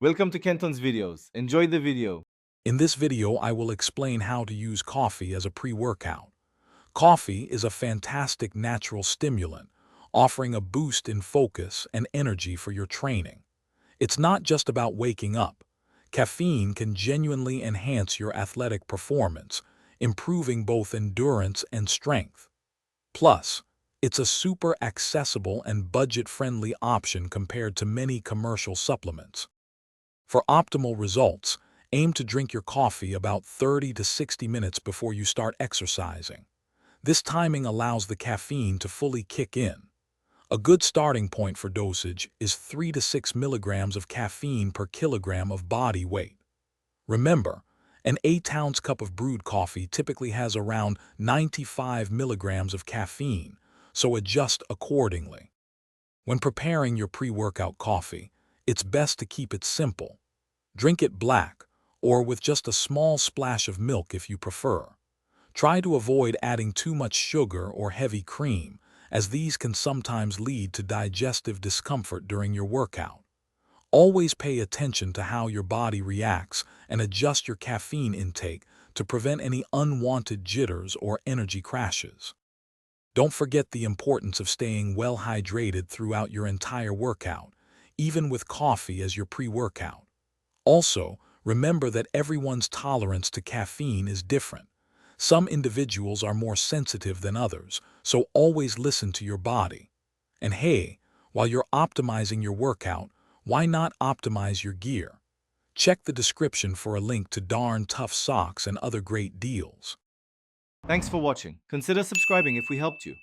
Welcome to Kenton's videos. Enjoy the video. In this video, I will explain how to use coffee as a pre-workout. Coffee is a fantastic natural stimulant, offering a boost in focus and energy for your training. It's not just about waking up. Caffeine can genuinely enhance your athletic performance, improving both endurance and strength. Plus, it's a super accessible and budget-friendly option compared to many commercial supplements. For optimal results, aim to drink your coffee about 30 to 60 minutes before you start exercising. This timing allows the caffeine to fully kick in. A good starting point for dosage is 3 to 6 milligrams of caffeine per kilogram of body weight. Remember, an 8-ounce cup of brewed coffee typically has around 95 milligrams of caffeine, so adjust accordingly. When preparing your pre-workout coffee, it's best to keep it simple. Drink it black, or with just a small splash of milk if you prefer. Try to avoid adding too much sugar or heavy cream, as these can sometimes lead to digestive discomfort during your workout. Always pay attention to how your body reacts and adjust your caffeine intake to prevent any unwanted jitters or energy crashes. Don't forget the importance of staying well hydrated throughout your entire workout, even with coffee as your pre-workout. Also, remember that everyone's tolerance to caffeine is different. Some individuals are more sensitive than others, so always listen to your body. And hey, while you're optimizing your workout, why not optimize your gear? Check the description for a link to darn tough socks and other great deals. Thanks for watching. Consider subscribing if we helped you.